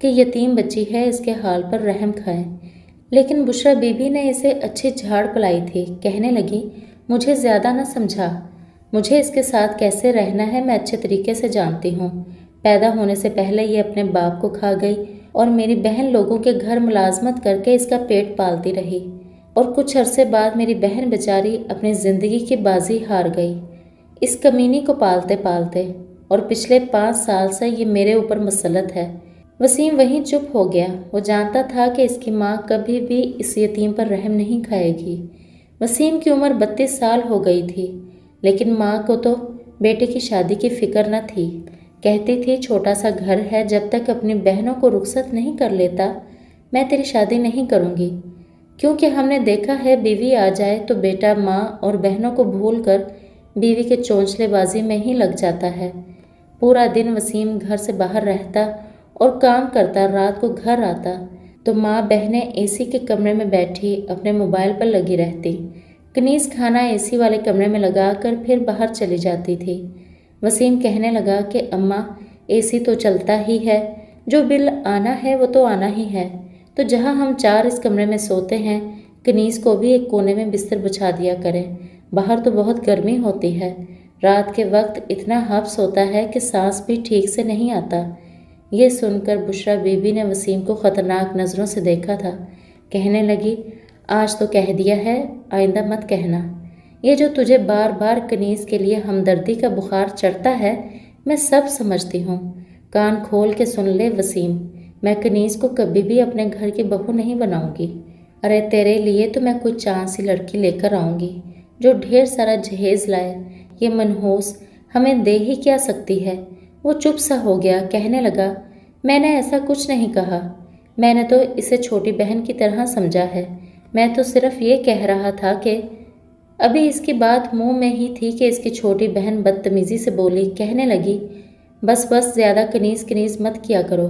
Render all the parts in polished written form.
کہ یتیم بچی ہے، اس کے حال پر رحم کھائیں۔ لیکن بشریٰ بی بی نے اسے اچھی جھاڑ پلائی تھی، کہنے لگی مجھے زیادہ نہ سمجھا، مجھے اس کے ساتھ کیسے رہنا ہے میں اچھے طریقے سے جانتی ہوں۔ پیدا ہونے سے پہلے یہ اپنے باپ کو کھا گئی اور میری بہن لوگوں کے گھر ملازمت کر کے اس کا پیٹ پالتی رہی، اور کچھ عرصے بعد میری بہن بیچاری اپنی زندگی کی بازی ہار گئی اس کمینی کو پالتے پالتے، اور پچھلے 5 سال سے یہ میرے اوپر مسلط ہے۔ وسیم وہیں چپ ہو گیا، وہ جانتا تھا کہ اس کی ماں کبھی بھی اس یتیم پر رحم نہیں کھائے گی۔ وسیم کی عمر 32 سال ہو گئی تھی، لیکن ماں کو تو بیٹے کی شادی کی فکر نہ تھی۔ کہتی تھی چھوٹا سا گھر ہے، جب تک اپنی بہنوں کو رخصت نہیں کر لیتا میں تیری شادی نہیں کروں گی، کیونکہ ہم نے دیکھا ہے بیوی آ جائے تو بیٹا ماں اور بہنوں کو بھول کر بیوی کے چونچلے بازی میں ہی لگ جاتا ہے۔ پورا دن وسیم گھر سے باہر رہتا اور کام کرتا، رات کو گھر آتا تو ماں بہنیں اے سی کے کمرے میں بیٹھی اپنے موبائل پر لگی رہتی۔ کنیز کھانا اے سی والے کمرے میں لگا کر پھر باہر چلی جاتی تھی۔ وسیم کہنے لگا کہ اماں اے سی تو چلتا ہی ہے، جو بل آنا ہے وہ تو آنا ہی ہے، تو جہاں ہم 4 اس کمرے میں سوتے ہیں کنیز کو بھی ایک کونے میں بستر بچھا دیا کریں، باہر تو بہت گرمی ہوتی ہے، رات کے وقت اتنا حبس ہوتا ہے کہ سانس بھی ٹھیک سے نہیں آتا۔ یہ سن کر بشریٰ بی بی نے وسیم کو خطرناک نظروں سے دیکھا تھا، کہنے لگی آج تو کہہ دیا ہے، آئندہ مت کہنا۔ یہ جو تجھے بار بار کنیز کے لیے ہمدردی کا بخار چڑھتا ہے میں سب سمجھتی ہوں، کان کھول کے سن لے وسیم، میں کنیز کو کبھی بھی اپنے گھر کی بہو نہیں بناؤں گی۔ ارے تیرے لیے تو میں کوئی چاند سی لڑکی لے کر آؤں گی جو ڈھیر سارا جہیز لائے، یہ منحوس ہمیں دے ہی کیا سکتی ہے۔ وہ چپ سا ہو گیا، کہنے لگا میں نے ایسا کچھ نہیں کہا، میں نے تو اسے چھوٹی بہن کی طرح سمجھا ہے، میں تو صرف یہ کہہ رہا تھا کہ ابھی اس کی بات منہ میں ہی تھی کہ اس کی چھوٹی بہن بدتمیزی سے بولی، کہنے لگی بس بس زیادہ کنیز کنیز مت کیا کرو،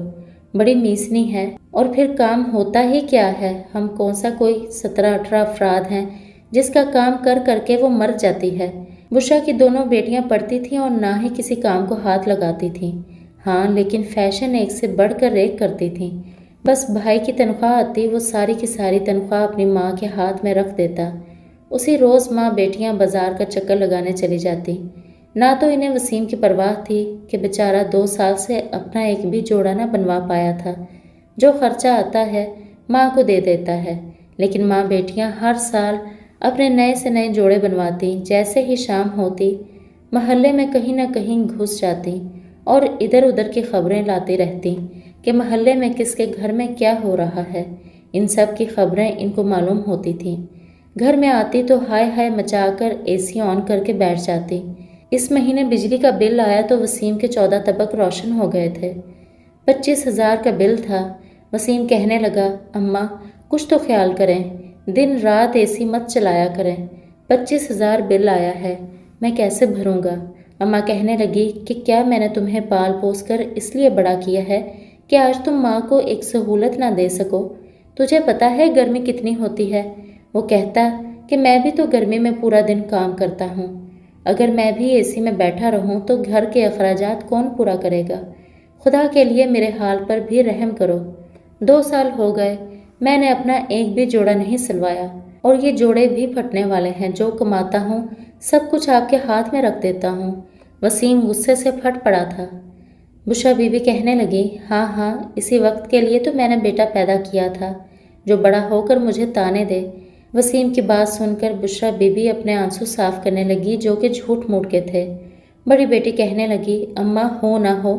بڑی میسنی ہے، اور پھر کام ہوتا ہی کیا ہے، ہم کون سا کوئی 17-18 افراد ہیں جس کا کام کر کر کے وہ مر جاتی ہے۔ بشریٰ کی دونوں بیٹیاں پڑھتی تھیں اور نہ ہی کسی کام کو ہاتھ لگاتی تھیں، ہاں لیکن فیشن ایک سے بڑھ کر ایک کرتی تھیں۔ بس بھائی کی تنخواہ آتی وہ ساری کی ساری تنخواہ اپنی ماں کے ہاتھ میں رکھ دیتا، اسی روز ماں بیٹیاں بازار کا چکر لگانے چلی جاتی۔ نہ تو انہیں وسیم کی پرواہ تھی کہ بیچارہ 2 سال سے اپنا ایک بھی جوڑا نہ بنوا پایا تھا، جو خرچہ آتا ہے ماں کو دے دیتا ہے، لیکن ماں بیٹیاں ہر سال اپنے نئے سے نئے جوڑے بنواتی۔ جیسے ہی شام ہوتی محلے میں کہیں نہ کہیں گھس جاتی اور ادھر ادھر کی خبریں لاتی رہتی کہ محلے میں کس کے گھر میں کیا ہو رہا ہے، ان سب کی خبریں ان کو معلوم ہوتی تھیں۔ گھر میں آتی تو ہائے ہائے مچا کر اے سی آن کر کے بیٹھ جاتی۔ اس مہینے بجلی کا بل آیا تو وسیم کے 14 طبق روشن ہو گئے تھے، 25,000 کا بل تھا۔ وسیم کہنے لگا اماں کچھ تو خیال کریں، دن رات اے سی مت چلایا کریں، 25,000 بل آیا ہے، میں کیسے بھروں گا؟ اماں کہنے لگی کہ کیا میں نے تمہیں پال پوس کر اس لیے بڑا کیا ہے کہ آج تم ماں کو ایک سہولت نہ دے سکو؟ تجھے پتہ ہے گرمی کتنی ہوتی ہے؟ وہ کہتا کہ میں بھی تو گرمی میں پورا دن کام کرتا ہوں، اگر میں بھی اے سی میں بیٹھا رہوں تو گھر کے اخراجات کون پورا کرے گا؟ خدا کے لیے میرے حال پر بھی رحم کرو۔ 2 سال ہو گئے میں نے اپنا ایک بھی جوڑا نہیں سلوایا، اور یہ جوڑے بھی پھٹنے والے ہیں، جو کماتا ہوں سب کچھ آپ کے ہاتھ میں رکھ دیتا ہوں۔ وسیم غصے سے پھٹ پڑا تھا۔ بشریٰ بی بی کہنے لگی ہاں ہاں اسی وقت کے لیے تو میں نے بیٹا پیدا کیا تھا جو بڑا ہو کر مجھے تانے دے۔ وسیم کی بات سن کر بشریٰ بی بی اپنے آنسو صاف کرنے لگی جو کہ جھوٹ موٹ کے تھے۔ بڑی بیٹی کہنے لگی اماں ہو نہ ہو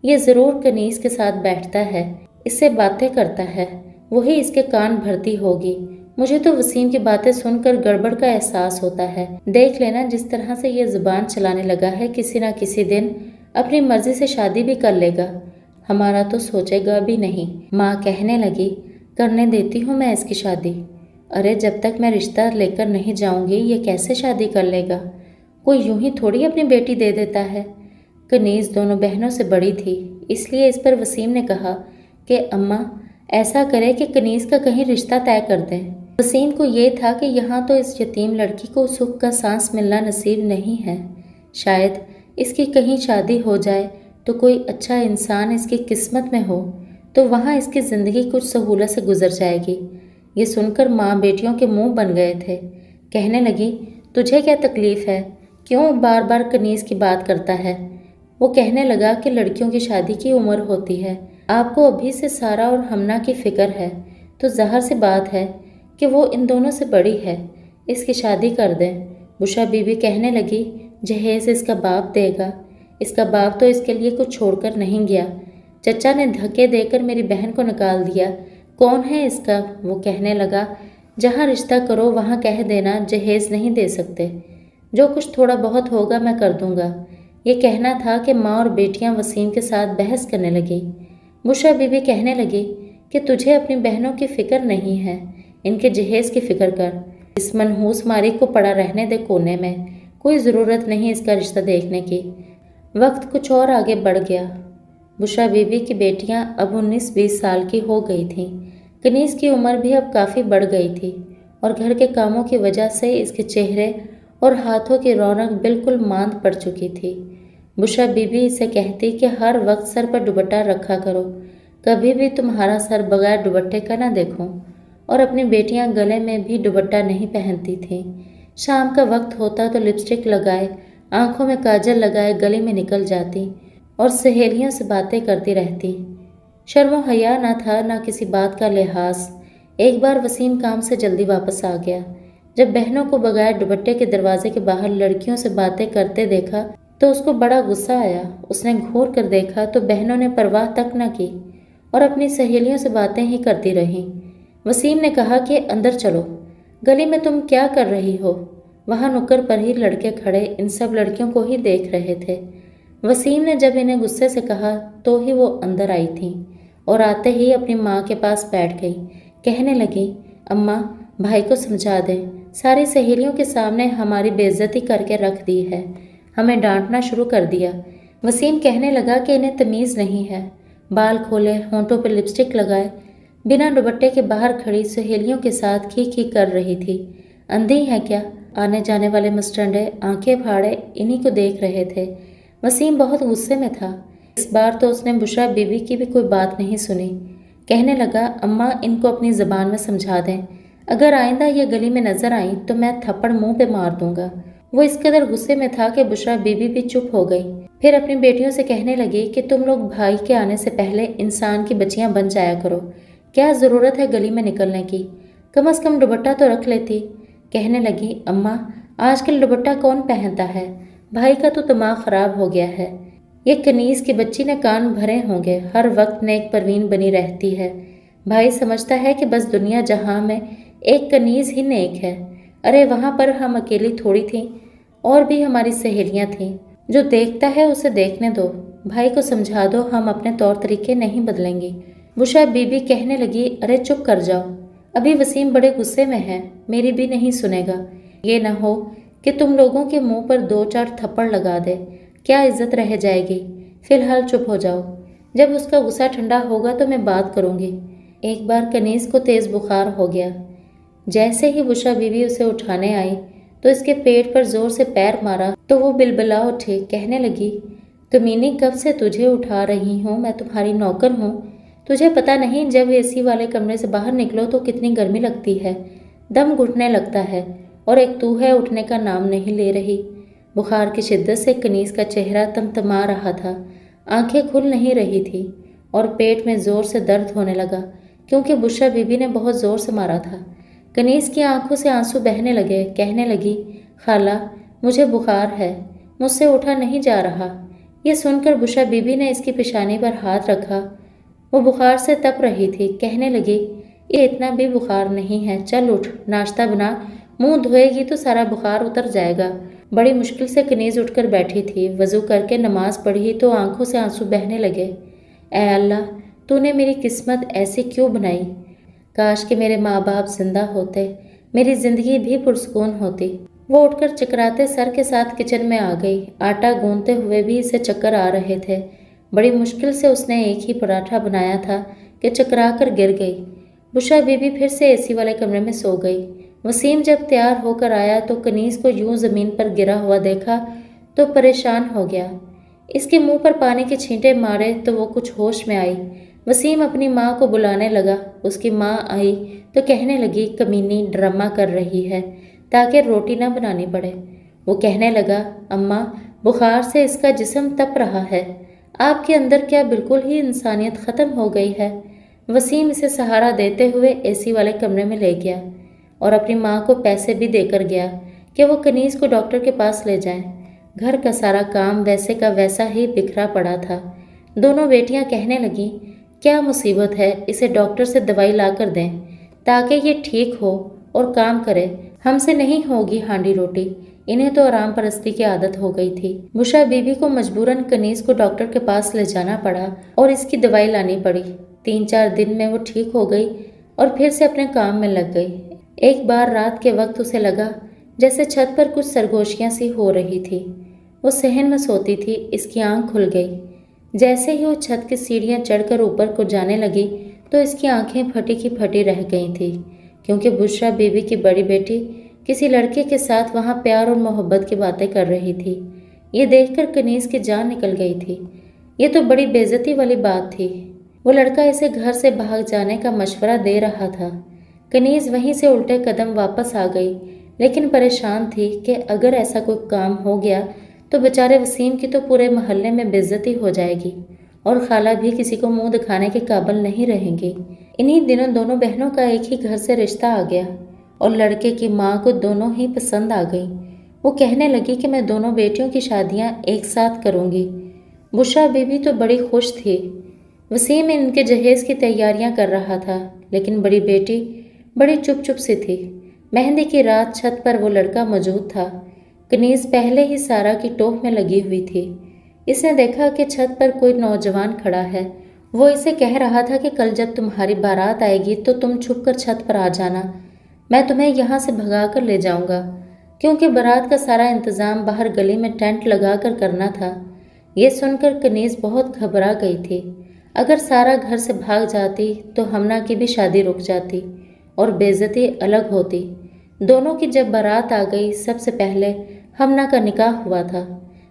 یہ ضرور کنیز کے ساتھ بیٹھتا ہے، اس سے باتیں کرتا ہے، وہی اس کے کان بھرتی ہوگی۔ مجھے تو وسیم کی باتیں سن کر گڑبڑ کا احساس ہوتا ہے، دیکھ لینا جس طرح سے یہ زبان چلانے لگا ہے کسی نہ کسی دن اپنی مرضی سے شادی بھی کر لے گا، ہمارا تو سوچے گا بھی نہیں۔ ماں کہنے لگی کرنے دیتی ہوں میں اس کی شادی۔ ارے جب تک میں رشتہ لے کر نہیں جاؤں گی یہ کیسے شادی کر لے گا؟ کوئی یوں ہی تھوڑی اپنی بیٹی دے دیتا ہے۔ کنیز دونوں بہنوں سے بڑی تھی، اس لیے اس پر وسیم نے کہا کہ اماں ایسا کرے کہ کنیز کا کہیں رشتہ طے کر دیں۔ وسیم کو یہ تھا کہ یہاں تو اس یتیم لڑکی کو سکھ کا سانس ملنا نصیب نہیں ہے، شاید اس کی کہیں شادی ہو جائے تو کوئی اچھا انسان اس کی قسمت میں ہو تو وہاں اس کی زندگی کچھ سہولت سے گزر جائے گی۔ یہ سن کر ماں بیٹیوں کے منہ بن گئے تھے۔ کہنے لگی، تجھے کیا تکلیف ہے؟ کیوں بار بار کنیز کی بات کرتا ہے؟ وہ کہنے لگا کہ لڑکیوں کی شادی کی عمر ہوتی ہے، آپ کو ابھی سے سارا اور ہمنا کی فکر ہے، تو ظاہر سی بات ہے کہ وہ ان دونوں سے بڑی ہے، اس کی شادی کر دیں۔ بشرا بی بی کہنے لگی، جہیز اس کا باپ دے گا، اس کا باپ تو اس کے لیے کچھ چھوڑ کر نہیں گیا، چچا نے دھکے دے کر میری بہن کو نکال دیا، کون ہے اس کا؟ وہ کہنے لگا، جہاں رشتہ کرو وہاں کہہ دینا جہیز نہیں دے سکتے، جو کچھ تھوڑا بہت ہوگا میں کر دوں گا۔ یہ کہنا تھا کہ ماں اور بیٹیاں وسیم کے ساتھ بحث کرنے لگی۔ بشرا بی بی کہنے لگی کہ تجھے اپنی بہنوں کی فکر نہیں ہے، ان کے جہیز کی فکر کر، اس منحوس ماری کو پڑا رہنے دے کونے میں، کوئی ضرورت نہیں اس کا رشتہ دیکھنے کی۔ وقت کچھ اور آگے بڑھ گیا۔ بشرا بی بی کی بیٹیاں اب 19-20 سال کی ہو گئی تھیں، کنیز کی عمر بھی اب کافی بڑھ گئی تھی، اور گھر کے کاموں کی وجہ سے اس کے چہرے اور ہاتھوں کی رونق بالکل ماند پڑ چکی تھی۔ بشرا بی بی اسے کہتی کہ ہر وقت سر پر دوپٹہ رکھا کرو، کبھی بھی تمہارا سر بغیر دوپٹے کا نہ دیکھوں، اور اپنی بیٹیاں گلے میں بھی دوپٹہ نہیں پہنتی تھیں۔ شام کا وقت ہوتا تو لپسٹک لگائے، آنکھوں میں کاجل لگائے گلی میں نکل جاتی اور سہیلیوں سے باتیں کرتی رہتی۔ شرم و حیا نہ تھا نہ کسی بات کا لحاظ۔ ایک بار وسیم کام سے جلدی واپس آ گیا۔ جب بہنوں کو بغیر دوپٹے کے دروازے کے باہر لڑکیوں سے باتیں کرتے دیکھا تو اس کو بڑا غصہ آیا۔ اس نے گھور کر دیکھا تو بہنوں نے پرواہ تک نہ کی اور اپنی سہیلیوں سے باتیں ہی کرتی رہیں۔ وسیم نے کہا کہ اندر چلو، گلی میں تم کیا کر رہی ہو؟ وہاں نکر پر ہی لڑکے کھڑے ان سب لڑکیوں کو ہی دیکھ رہے تھے۔ وسیم نے جب انہیں غصے سے کہا تو ہی وہ اندر آئی تھیں اور آتے ہی اپنی ماں کے پاس بیٹھ گئی۔ کہنے لگی، اماں بھائی کو سمجھا دیں، ساری سہیلیوں کے سامنے ہماری بے عزتی کر کے رکھ دی ہے، ہمیں ڈانٹنا شروع کر دیا۔ وسیم کہنے لگا کہ انہیں تمیز نہیں ہے۔ بال کھولے، ہونٹوں پہ لپسٹک لگائے، بنا دوپٹے کے باہر کھڑی سہیلیوں کے ساتھ کھی کھی کر رہی تھی۔ اندھی ہے کیا؟ آنے جانے والے مسٹنڈے آنکھیں پھاڑے انہی کو دیکھ رہے تھے۔ وسیم بہت غصے میں تھا۔ اس بار تو اس نے بشرا بی بی کی بھی کوئی بات نہیں سنی۔ کہنے لگا، اماں ان کو اپنی زبان میں سمجھا دیں، اگر آئندہ یہ گلی میں نظر آئیں تو میں تھپڑ منہ پہ مار دوں گا۔ وہ اس قدر غصے میں تھا کہ بشرا بی بی بھی چپ ہو گئی۔ پھر اپنی بیٹیوں سے کہنے لگی کہ تم لوگ بھائی کے آنے سے پہلے انسان کی بچیاں بن جایا کرو، کیا ضرورت ہے گلی میں نکلنے کی؟ کم از کم دوپٹہ تو رکھ لیتی۔ کہنے لگی، اماں آج کل دوپٹہ کون پہنتا ہے؟ بھائی کا تو دماغ خراب ہو گیا ہے، یہ کنیز کی بچی نے کان بھرے ہوں گے، ہر وقت نیک پروین بنی رہتی ہے۔ بھائی سمجھتا ہے کہ بس دنیا جہاں میں ایک کنیز ہی نیک ہے۔ ارے وہاں پر ہم اکیلی تھوڑی تھیں، اور بھی ہماری سہیلیاں تھیں۔ جو دیکھتا ہے اسے دیکھنے دو، بھائی کو سمجھا دو، ہم اپنے طور طریقے نہیں بدلیں گی۔ بشرا بی بی کہنے لگی، ارے چپ کر جاؤ، ابھی وسیم بڑے غصے میں ہے، میری بھی نہیں سنے گا، یہ نہ ہو کہ تم لوگوں کے منہ پر 2-4 تھپڑ لگا دے، کیا عزت رہ جائے گی؟ فی الحال چپ ہو جاؤ، جب اس کا غصہ ٹھنڈا ہوگا تو میں بات کروں گی۔ ایک بار کنیز کو تیز بخار ہو گیا۔ جیسے ہی بشرا بی بی اسے اٹھانے آئی تو اس کے پیٹ پر زور سے پیر مارا تو وہ بلبلا اٹھی۔ کہنے لگی، کمینی کب سے تجھے اٹھا رہی ہوں، میں تمہاری نوکر ہوں، تجھے پتہ نہیں جب اے سی والے کمرے سے باہر نکلو تو کتنی گرمی لگتی ہے، دم گھٹنے لگتا ہے، اور ایک تو ہے اٹھنے کا نام نہیں لے رہی۔ بخار کی شدت سے کنیز کا چہرہ تمتما رہا تھا، آنکھیں کھل نہیں رہی تھی اور پیٹ میں زور سے درد ہونے لگا کیونکہ بشرا بی بی نے بہت زور سے مارا تھا۔ کنیز کی آنکھوں سے آنسو بہنے لگے۔ کہنے لگی، خالہ مجھے بخار ہے، مجھ سے اٹھا نہیں جا رہا۔ یہ سن کر بشرا بی بی نے اس کی پیشانی پر ہاتھ رکھا، وہ بخار سے تپ رہی تھی۔ کہنے لگی، یہ اتنا بھی بخار نہیں ہے، چل اٹھ، ناشتہ بنا، منہ دھوئے گی تو سارا بخار اتر جائے گا۔ بڑی مشکل سے کنیز اٹھ کر بیٹھی تھی، وضو کر کے نماز پڑھی تو آنکھوں سے آنسو بہنے لگے۔ اے اللہ، تو نے میری قسمت ایسی کیوں بنائی؟ کاش کہ میرے ماں باپ زندہ ہوتے، میری زندگی بھی پرسکون ہوتی۔ وہ اٹھ کر چکراتے سر کے ساتھ کچن میں آ گئی۔ آٹا گوندتے ہوئے بھی اسے چکر آ رہے تھے۔ بڑی مشکل سے اس نے ایک ہی پراٹھا بنایا تھا کہ چکرا کر گر گئی۔ بشرا بی بی پھر سے اے سی والے کمرے میں سو گئی۔ وسیم جب تیار ہو کر آیا تو کنیز کو یوں زمین پر گرا ہوا دیکھا تو پریشان ہو گیا۔ اس کے منہ پر پانی کے چھینٹے مارے تو وہ کچھ ہوش میں آئی۔ وسیم اپنی ماں کو بلانے لگا۔ اس کی ماں آئی تو کہنے لگی کمینی ڈرامہ کر رہی ہے تاکہ روٹی نہ بنانی پڑے۔ وہ کہنے لگا اماں بخار سے اس کا جسم تپ رہا ہے، آپ کے اندر کیا بالکل ہی انسانیت ختم ہو گئی ہے؟ وسیم اسے سہارا دیتے ہوئے اے سی والے کمرے میں لے گیا اور اپنی ماں کو پیسے بھی دے کر گیا کہ وہ کنیز کو ڈاکٹر کے پاس لے جائیں۔ گھر کا سارا کام ویسے کا ویسا ہی بکھرا پڑا تھا۔ دونوں بیٹیاں کہنے لگیں کیا مصیبت ہے، اسے ڈاکٹر سے دوائی لا کر دیں تاکہ یہ ٹھیک ہو اور کام کرے، ہم سے نہیں ہوگی ہانڈی روٹی۔ انہیں تو آرام پرستی کی عادت ہو گئی تھی۔ بشرا بی بی کو مجبوراً کنیز کو ڈاکٹر کے پاس لے جانا پڑا اور اس کی دوائی لانی پڑی۔ 3-4 دن میں وہ ٹھیک ہو گئی اور پھر سے اپنے کام میں لگ گئی۔ ایک بار رات کے وقت اسے لگا جیسے چھت پر کچھ سرگوشیاں سی ہو رہی تھی۔ وہ صحن میں سوتی تھی، اس کی آنکھ کھل گئی۔ جیسے ہی وہ چھت کی سیڑھیاں چڑھ کر اوپر کو جانے لگی تو اس کی آنکھیں پھٹی کی پھٹی رہ گئی تھیں، کیونکہ بشرا بی بی کی بڑی بیٹی کسی لڑکے کے ساتھ وہاں پیار اور محبت کی باتیں کر رہی تھی۔ یہ دیکھ کر کنیز کی جان نکل گئی تھی۔ یہ تو بڑی بے عزتی والی بات تھی۔ وہ لڑکا اسے گھر سے بھاگ جانے کا مشورہ دے رہا تھا۔ کنیز وہیں سے الٹے قدم واپس آ گئی، لیکن پریشان تھی کہ اگر ایسا کوئی کام ہو گیا تو بیچارے وسیم کی تو پورے محلے میں بے عزتی ہو جائے گی اور خالہ بھی کسی کو منہ دکھانے کے قابل نہیں رہیں گی۔ انہی دنوں دونوں بہنوں کا ایک ہی گھر سے رشتہ آ گیا اور لڑکے کی ماں کو دونوں ہی پسند آ گئی۔ وہ کہنے لگی کہ میں دونوں بیٹیوں کی شادیاں ایک ساتھ کروں گی۔ بشرا بی بی تو بڑی خوش تھی۔ وسیم ان کے جہیز کی تیاریاں کر رہا تھا، لیکن بڑی بیٹی بڑی چپ چپ سی تھی۔ مہندی کی رات چھت پر وہ لڑکا موجود تھا۔ کنیز پہلے ہی سارا کی ٹوہ میں لگی ہوئی تھی۔ اس نے دیکھا کہ چھت پر کوئی نوجوان کھڑا ہے۔ وہ اسے کہہ رہا تھا کہ کل جب تمہاری بارات آئے گی تو تم چھپ کر چھت پر آ جانا، میں تمہیں یہاں سے بھگا کر لے جاؤں گا، کیونکہ بارات کا سارا انتظام باہر گلی میں ٹینٹ لگا کر کرنا تھا۔ یہ سن کر کنیز بہت گھبرا گئی تھی۔ اگر سارا گھر سے بھاگ جاتی تو ہمنہ کی بھی شادی رک جاتی اور بے عزتی الگ ہوتی۔ دونوں کی جب بارات آ گئی، سب سے پہلے ہمنہ کا نکاح ہوا تھا۔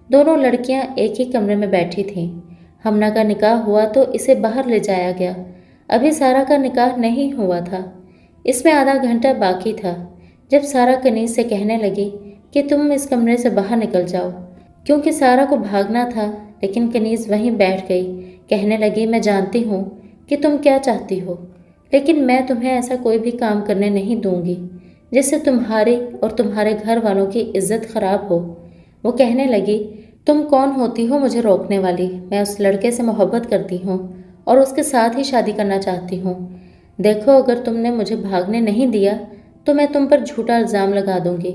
دونوں لڑکیاں ایک ہی کمرے میں بیٹھی تھیں۔ ہمنہ کا نکاح ہوا تو اسے باہر لے جایا گیا۔ ابھی سارا کا نکاح نہیں ہوا تھا، اس میں آدھا گھنٹہ باقی تھا۔ جب سارا کنیز سے کہنے لگی کہ تم اس کمرے سے باہر نکل جاؤ، کیونکہ سارا کو بھاگنا تھا، لیکن کنیز وہیں بیٹھ گئی۔ کہنے لگی میں جانتی ہوں کہ تم کیا چاہتی ہو، لیکن میں تمہیں ایسا کوئی بھی کام کرنے نہیں دوں گی جس سے تمہاری اور تمہارے گھر والوں کی عزت خراب ہو۔ وہ کہنے لگی تم کون ہوتی ہو مجھے روکنے والی؟ میں اس لڑکے سے محبت کرتی ہوں اور اس کے ساتھ ہی شادی کرنا چاہتی ہوں۔ دیکھو اگر تم نے مجھے بھاگنے نہیں دیا تو میں تم پر جھوٹا الزام لگا دوں گی۔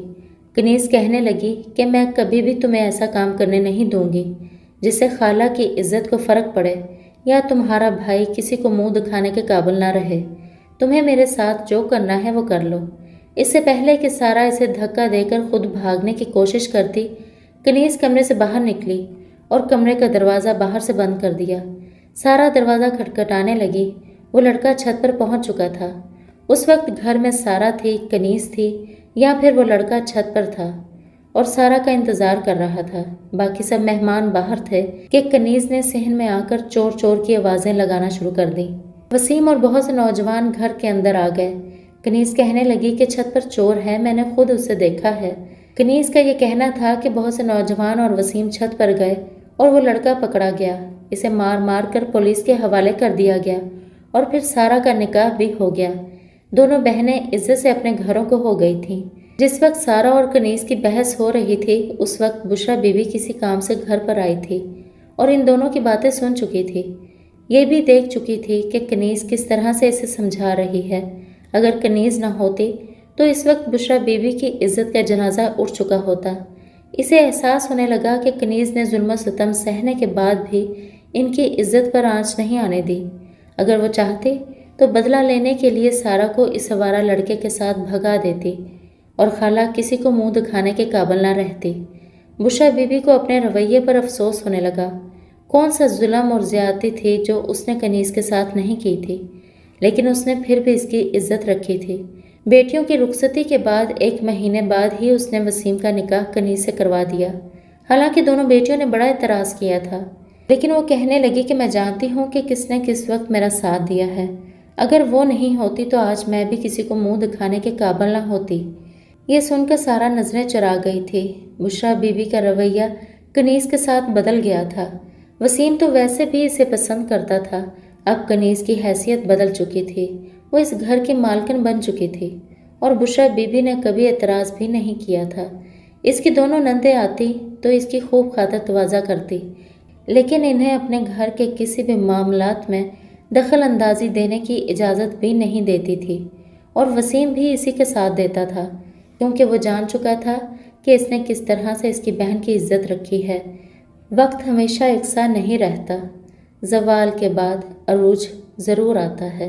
کنیز کہنے لگی کہ میں کبھی بھی تمہیں ایسا کام کرنے نہیں دوں گی جس سے خالہ کی عزت کو فرق پڑے یا تمہارا بھائی کسی کو منہ دکھانے کے قابل نہ رہے۔ تمہیں میرے ساتھ جو کرنا ہے وہ کر لو۔ اس سے پہلے کہ سارا اسے دھکا دے کر خود بھاگنے کی کوشش کرتی، کنیز کمرے سے باہر نکلی اور کمرے کا دروازہ باہر سے بند کر دیا۔ سارا دروازہ کھٹکھٹانے لگی۔ وہ لڑکا چھت پر پہنچ چکا تھا۔ اس وقت گھر میں سارا تھی، کنیز تھی، یا پھر وہ لڑکا چھت پر تھا اور سارا کا انتظار کر رہا تھا۔ باقی سب مہمان باہر تھے کہ کنیز نے صحن میں آ کر چور چور کی آوازیں لگانا شروع کر دیں۔ وسیم اور بہت سے نوجوان گھر کے اندر آ گئے۔ کنیز کہنے لگی کہ چھت پر چور ہے، میں نے خود اسے دیکھا ہے۔ کنیز کا یہ کہنا تھا کہ بہت سے نوجوان اور وسیم چھت پر گئے اور وہ لڑکا پکڑا گیا۔ اسے مار مار کر پولیس کے حوالے کر دیا گیا اور پھر سارا کا نکاح بھی ہو گیا۔ دونوں بہنیں عزت سے اپنے گھروں کو ہو گئی تھیں۔ جس وقت سارا اور کنیز کی بحث ہو رہی تھی، اس وقت بشرا بی بی کسی کام سے گھر پر آئی تھی اور ان دونوں کی باتیں سن چکی تھی۔ یہ بھی دیکھ چکی تھی کہ کنیز کس طرح سے اسے سمجھا رہی ہے۔ اگر کنیز نہ ہوتی تو اس وقت بشرا بی بی کی عزت کا جنازہ اٹھ چکا ہوتا۔ اسے احساس ہونے لگا کہ کنیز نے ظلم و ستم سہنے کے بعد بھی ان کی عزت پر آنچ نہیں آنے دی۔ اگر وہ چاہتی تو بدلہ لینے کے لیے سارا کو اس آوارہ لڑکے کے ساتھ بھگا دیتی اور خالہ کسی کو منہ دکھانے کے قابل نہ رہتی۔ بشرا بی بی کو اپنے رویے پر افسوس ہونے لگا۔ کون سا ظلم اور زیادتی تھی جو اس نے کنیز کے ساتھ نہیں کی تھی، لیکن اس نے پھر بھی اس کی عزت رکھی تھی۔ بیٹیوں کی رخصتی کے بعد 1 مہینے بعد ہی اس نے وسیم کا نکاح کنیز سے کروا دیا۔ حالانکہ دونوں بیٹیوں نے بڑا اعتراض کیا تھا، لیکن وہ کہنے لگی کہ میں جانتی ہوں کہ کس نے کس وقت میرا ساتھ دیا ہے، اگر وہ نہیں ہوتی تو آج میں بھی کسی کو منہ دکھانے کے قابل نہ ہوتی۔ یہ سن کر سارا نظریں چرا گئی تھی۔ بشریٰ بی بی کا رویہ کنیز کے ساتھ بدل گیا تھا۔ وسیم تو ویسے بھی اسے پسند کرتا تھا، اب کنیز کی حیثیت بدل چکی تھی، وہ اس گھر کی مالکن بن چکی تھی، اور بشریٰ بی بی نے کبھی اعتراض بھی نہیں کیا تھا۔ اس کی دونوں نندیں آتی تو اس کی خوب خاطر تواضع کرتی، لیکن انہیں اپنے گھر کے کسی بھی معاملات میں دخل اندازی دینے کی اجازت بھی نہیں دیتی تھی، اور وسیم بھی اسی کے ساتھ دیتا تھا، کیونکہ وہ جان چکا تھا کہ اس نے کس طرح سے اس کی بہن کی عزت رکھی ہے۔ وقت ہمیشہ یکساں نہیں رہتا، زوال کے بعد عروج ضرور آتا ہے۔